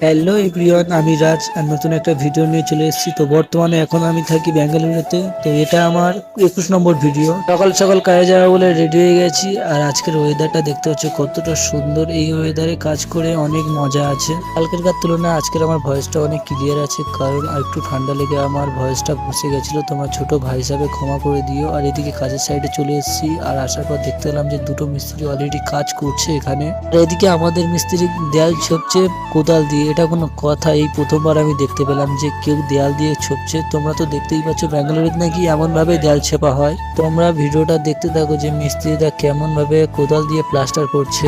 Hello everyone, আমি রাজ আর নতুন একটা ভিডিও নিয়ে চলে এসেছি। তো বর্তমানে এখন আমি থাকি বেঙ্গালুরুতে। তো এটা আমার 21 নম্বর ভিডিও। সকাল সকাল কাজে যাওয়া বলে রেডি হয়ে গেছি। আর আজকের ওয়েদারটা দেখতে হচ্ছে কতটা সুন্দর। এই ওয়েদারে কাজ করে অনেক মজা আছে। কালকেরকার তুলনায় আজকের আমার ভয়েসটা অনেক ক্লিয়ার আছে, কারণ একটু ঠান্ডা লেগে আমার ভয়েসটা বসে গেছিলো। তোমার ছোট ভাই হিসাবে ক্ষমা করে দিও। আর এদিকে কাজের সাইডে চলে এসেছি। আর আসার পর দেখতে পেলাম যে দুটো মিস্ত্রি অলরেডি কাজ করছে এখানে। আর এদিকে আমাদের মিস্ত্রি দেয়াল ছপছে কোদাল দিয়ে। এটা কোনো কথা? এই প্রথমবার আমি দেখতে পেলাম যে কেউ দেয়াল দিয়ে ছুপছে। তোমরা তো দেখতেই পাচ্ছ ব্যাঙ্গালোরে নাকি এমন ভাবে দেয়াল ছেপা হয়। তোমরা ভিডিওটা দেখতে থাকো যে মিস্ত্রিরা কেমন ভাবে কোদাল দিয়ে প্লাস্টার করছে।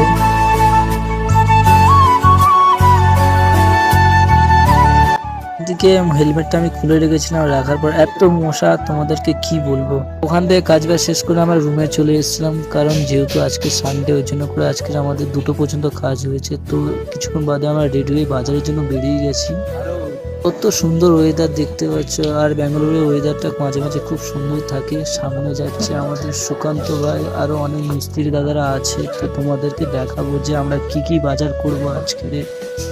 দিকে হেলমেটটা আমি খুলে রেখেছিলাম, রাখার পর এত মশা তোমাদেরকে কি বলবো। ওখান থেকে কাজ বাজ শেষ করে আমার রুমে চলে এসেছিলাম, কারণ যেহেতু আজকে সানডে, ওই জন্য করে আজকে আমাদের 2টো পর্যন্ত কাজ হয়েছে। তো কিছুক্ষণ বাদে আমরা রেডি হয়ে বাজারের জন্য বেরিয়ে গেছি। কত সুন্দর ওয়েদার দেখতে পাচ্ছ। আর ব্যাঙ্গালোরের ওয়েদারটা মাঝে মাঝে খুব সুন্দর থাকে। সামনে যাচ্ছে আমাদের সুকান্ত ভাই, আরো অনেক মিস্ত্রি দাদারা আছে। তো তোমাদেরকে দেখাবো যে আমরা কি কি বাজার করব আজকে।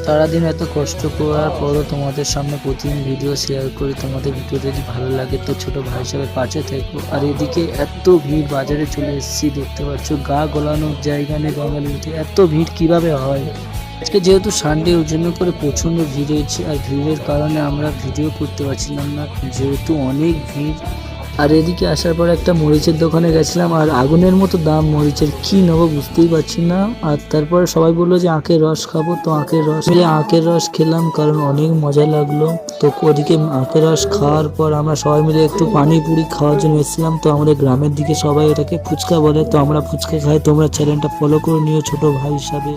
সারাদিন এত কষ্ট করার পরও তোমাদের সামনে প্রতিদিন ভিডিও শেয়ার করি। তোমাদের ভিডিও যদি ভালো লাগে তো ছোট ভাই হিসাবে পাশে থেকো। আর এদিকে এত ভিড়, বাজারে চলে এসেছি, দেখতে পাচ্ছ গা গলানোর জায়গা নেই ব্যাঙ্গালুরুতে। এত ভিড় কিভাবে হয়? আজকে যেহেতু সানডে, ওই জন্য করে প্রচণ্ড ভিড় হয়েছে। আর ভিড়ের কারণে আমরা ভিডিও করতে পারছিলাম না, যেহেতু অনেক ভিড়। আর এদিকে আসার পর একটা মরিচের দোকানে গেছিলাম, আর আগুনের মতো দাম মরিচের, কি নেবো বুঝতেই পারছি না। আর তারপরে সবাই বললো যে আখের রস খাবো, তো আখের রস খেলাম, কারণ অনেক মজা লাগলো। তো ওদিকে আখের রস খাওয়ার পর আমরা সবাই মিলে একটু পানিপুরি খাওয়ার জন্য এসেছিলাম। তো আমাদের গ্রামের দিকে সবাই এটাকে ফুচকা বলে, তো আমরা ফুচকা খাই। তোমরা চ্যানেলটা ফলো করে নিও ছোট ভাই হিসাবে।